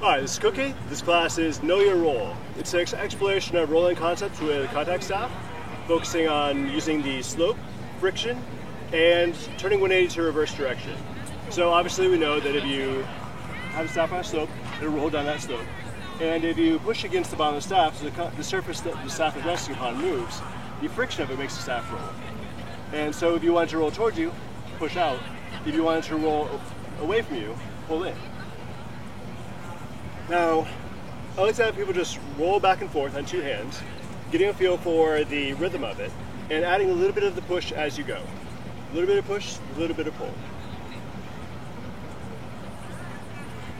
Hi, this is Cookie. This class is Know Your Roll. It's an exploration of rolling concepts with a contact staff, focusing on using the slope, friction, and turning 180 to reverse direction. So obviously we know that if you have a staff on a slope, it'll roll down that slope. And if you push against the bottom of the staff, so the surface that the staff is resting upon moves, the friction of it makes the staff roll. And so if you want it to roll towards you, push out. If you want it to roll away from you, pull in. Now, I like to have people just roll back and forth on two hands, getting a feel for the rhythm of it, and adding a little bit of the push as you go. A little bit of push, a little bit of pull.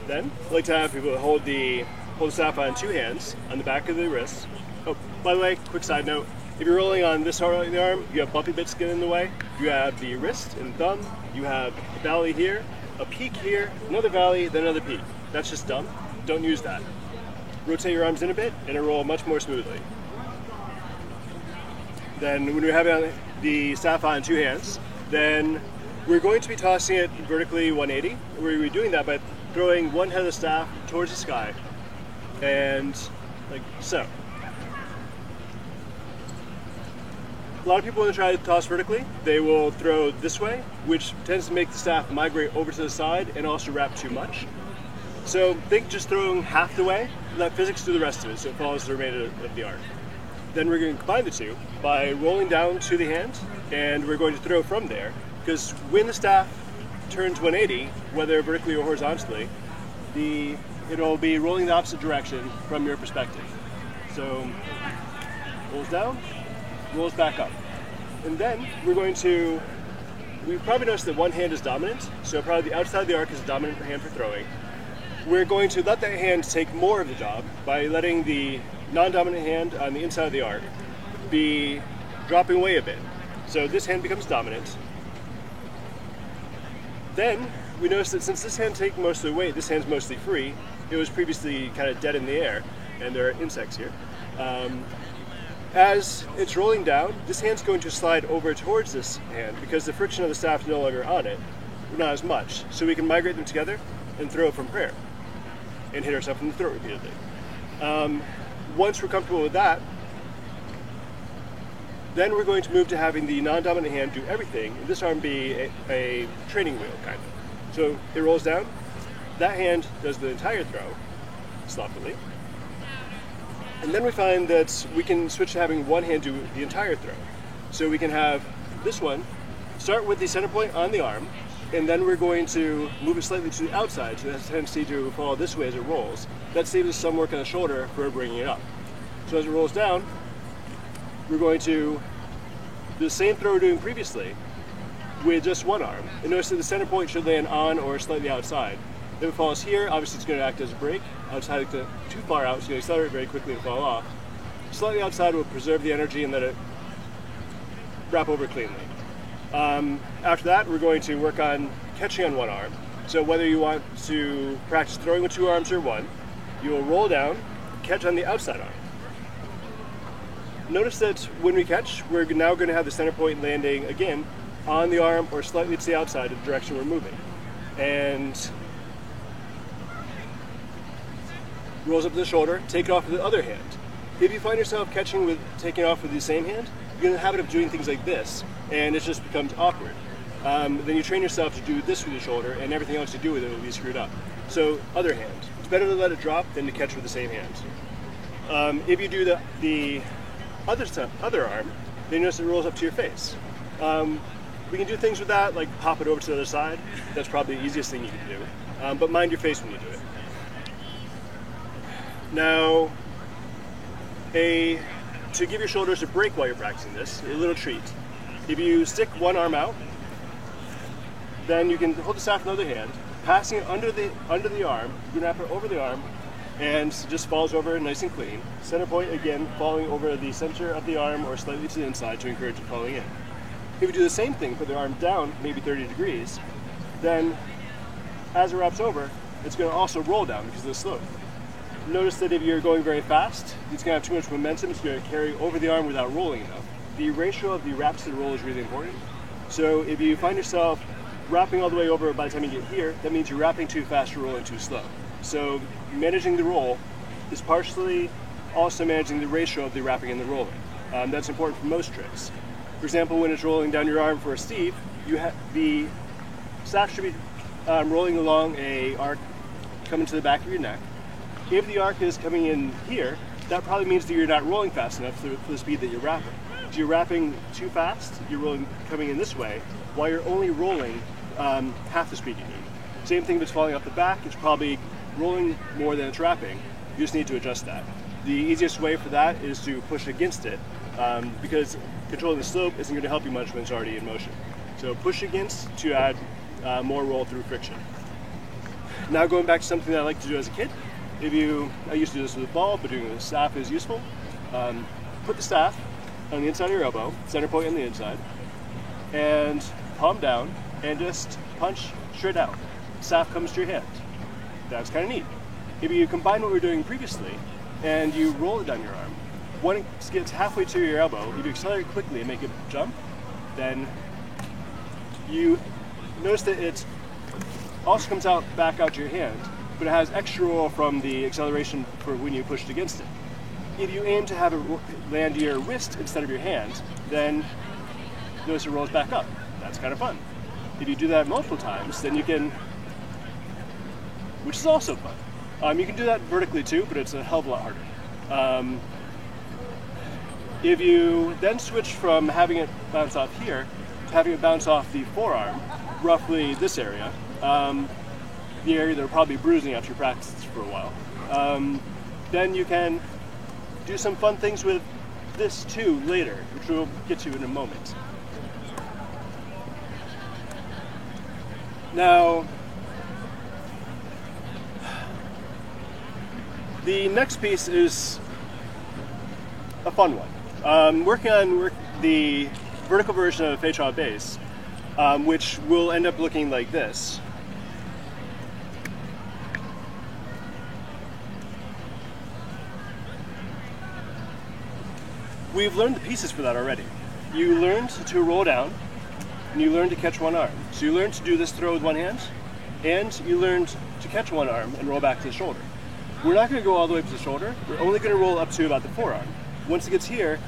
Then, I like to have people hold the staff on two hands, on the back of the wrists. Oh, by the way, quick side note, if you're rolling on this part of the arm, you have bumpy bits getting in the way. You have the wrist and thumb, you have a valley here, a peak here, another valley, then another peak. That's just dumb. Don't use that. Rotate your arms in a bit and it'll roll much more smoothly. Then when you're having the staff on two hands, then we're going to be tossing it vertically 180. We're doing that by throwing one head of the staff towards the sky, and like so. A lot of people, when they try to toss vertically, they will throw this way, which tends to make the staff migrate over to the side and also wrap too much. So think just throwing half the way, let physics do the rest of it so it follows the remainder of the arc. Then we're going to combine the two by rolling down to the hand, and we're going to throw from there, because when the staff turns 180, whether vertically or horizontally, it'll be rolling the opposite direction from your perspective. So rolls down, rolls back up. And then we've probably noticed that one hand is dominant, so probably the outside of the arc is the dominant hand for throwing. We're going to let that hand take more of the job by letting the non-dominant hand on the inside of the arc be dropping away a bit. So this hand becomes dominant. Then we notice that since this hand takes most of the weight, this hand's mostly free. It was previously kind of dead in the air, and there are insects here. As it's rolling down, this hand's going to slide over towards this hand because the friction of the staff is no longer on it, not as much. So we can migrate them together and throw from prayer and hit ourselves in the throat repeatedly. Once we're comfortable with that, then we're going to move to having the non-dominant hand do everything, and this arm be a training wheel, kind of. So it rolls down, that hand does the entire throw, sloppily, and then we find that we can switch to having one hand do the entire throw. So we can have this one start with the center point on the arm, and then we're going to move it slightly to the outside, so it has a tendency to fall this way as it rolls. That saves us some work on the shoulder for bringing it up. So as it rolls down, we're going to do the same throw we're doing previously with just one arm. And notice that the center point should land on or slightly outside. If it falls here, obviously it's going to act as a brake. Outside, too far out, it's going to accelerate very quickly and fall off. Slightly outside will preserve the energy and let it wrap over cleanly. After that, we're going to work on catching on one arm. So whether you want to practice throwing with two arms or one, you will roll down, catch on the outside arm. Notice that when we catch, we're now going to have the center point landing again on the arm or slightly to the outside of the direction we're moving. And rolls up to the shoulder, take it off with the other hand. If you find yourself taking off with the same hand, you get in the habit of doing things like this, and it just becomes awkward. Then you train yourself to do this with your shoulder, and everything else you do with it will be screwed up. So, other hand. It's better to let it drop than to catch with the same hand. If you do the other arm, then you notice it rolls up to your face. We can do things with that, like pop it over to the other side. That's probably the easiest thing you can do. But mind your face when you do it. Now, to give your shoulders a break while you're practicing this, a little treat. If you stick one arm out, then you can hold the staff in the other hand, passing it under the arm, you can wrap it over the arm, and it just falls over nice and clean. Center point, again, falling over the center of the arm or slightly to the inside to encourage it falling in. If you do the same thing, put the arm down, maybe 30 degrees, then as it wraps over, it's going to also roll down because of the slope. Notice that if you're going very fast, it's going to have too much momentum, it's going to carry over the arm without rolling enough. The ratio of the wraps to the roll is really important. So if you find yourself wrapping all the way over by the time you get here, that means you're wrapping too fast or rolling too slow. So managing the roll is partially also managing the ratio of the wrapping and the rolling. That's important for most tricks. For example, when it's rolling down your arm for a Steve, the staff should be rolling along a arc coming to the back of your neck. If the arc is coming in here, that probably means that you're not rolling fast enough for the speed that you're wrapping. If you're wrapping too fast, you're rolling coming in this way, while you're only rolling half the speed you need. Same thing if it's falling off the back, it's probably rolling more than it's wrapping. You just need to adjust that. The easiest way for that is to push against it, because controlling the slope isn't going to help you much when it's already in motion. So push against to add more roll through friction. Now going back to something that I like to do as a kid. I used to do this with a ball, but doing it with a staff is useful. Put the staff on the inside of your elbow, center point on the inside, and palm down, and just punch straight out. Staff comes to your hand. That's kind of neat. If you combine what we were doing previously, and you roll it down your arm, when it gets halfway to your elbow, if you accelerate quickly and make it jump, then you notice that it also comes out back out to your hand, but it has extra roll from the acceleration for when you pushed against it. If you aim to have it land your wrist instead of your hand, then notice it rolls back up. That's kind of fun. If you do that multiple times, then you can, which is also fun. You can do that vertically too, but it's a hell of a lot harder. If you then switch from having it bounce off here to having it bounce off the forearm, roughly this area, the area that will probably be bruising after you practice for a while, then you can do some fun things with this too later, which we'll get to in a moment. Now, the next piece is a fun one. Working on the vertical version of Feichao bass, which will end up looking like this. We've learned the pieces for that already. You learned to roll down, and you learned to catch one arm. So you learned to do this throw with one hand, and you learned to catch one arm and roll back to the shoulder. We're not going to go all the way to the shoulder. We're only going to roll up to about the forearm. Once it gets here,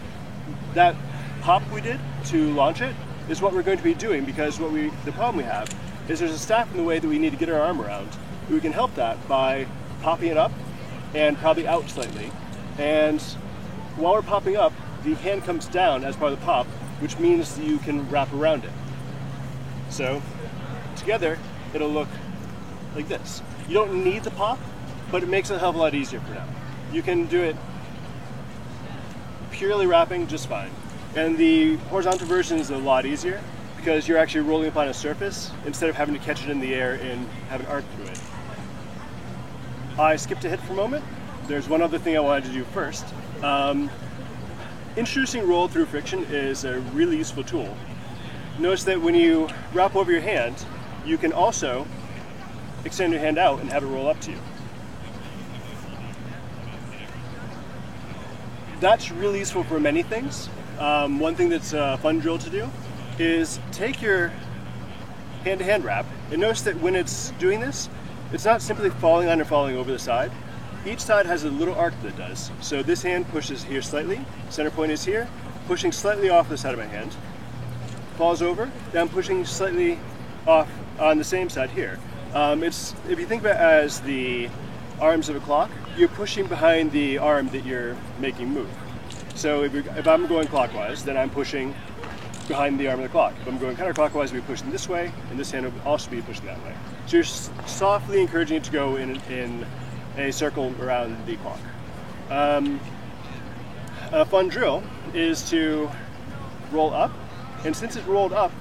that pop we did to launch it is what we're going to be doing, because the problem we have is there's a staff in the way that we need to get our arm around. We can help that by popping it up and probably out slightly. And while we're popping up, the hand comes down as part of the pop, which means that you can wrap around it. So together, it'll look like this. You don't need the pop, but it makes it a hell of a lot easier for now. You can do it purely wrapping just fine. And the horizontal version is a lot easier because you're actually rolling upon a surface instead of having to catch it in the air and have an arc through it. I skipped ahead for a moment. There's one other thing I wanted to do first. Introducing roll through friction is a really useful tool. Notice that when you wrap over your hand, you can also extend your hand out and have it roll up to you. That's really useful for many things. One thing that's a fun drill to do is take your hand-to-hand wrap and notice that when it's doing this, it's not simply falling on or falling over the side. Each side has a little arc that it does. So this hand pushes here slightly, center point is here, pushing slightly off the side of my hand, falls over, then I'm pushing slightly off on the same side here. If you think of it as the arms of a clock, you're pushing behind the arm that you're making move. So if I'm going clockwise, then I'm pushing behind the arm of the clock. If I'm going counterclockwise, I'll be pushing this way, and this hand will also be pushing that way. So you're softly encouraging it to go in a circle around the clock. A fun drill is to roll up, and since it's rolled up,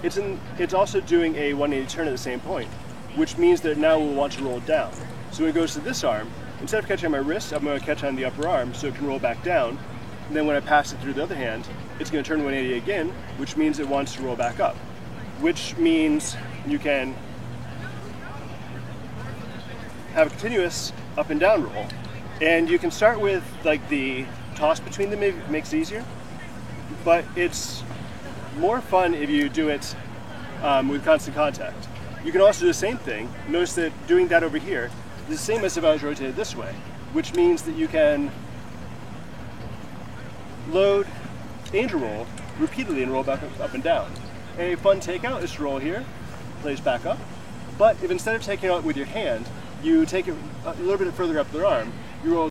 it's also doing a 180 turn at the same point, which means that now we'll want to roll down. So when it goes to this arm, instead of catching on my wrist, I'm going to catch on the upper arm so it can roll back down. And then when I pass it through the other hand, it's going to turn 180 again, which means it wants to roll back up, which means you can have a continuous up and down roll. And you can start with like the toss between them, it makes it easier, but it's more fun if you do it with constant contact. You can also do the same thing. Notice that doing that over here the same as if I was rotated this way, which means that you can load and roll repeatedly and roll back up and down. A fun takeout is to roll here, place back up, but if instead of taking it out with your hand, you take it a little bit further up the arm, you roll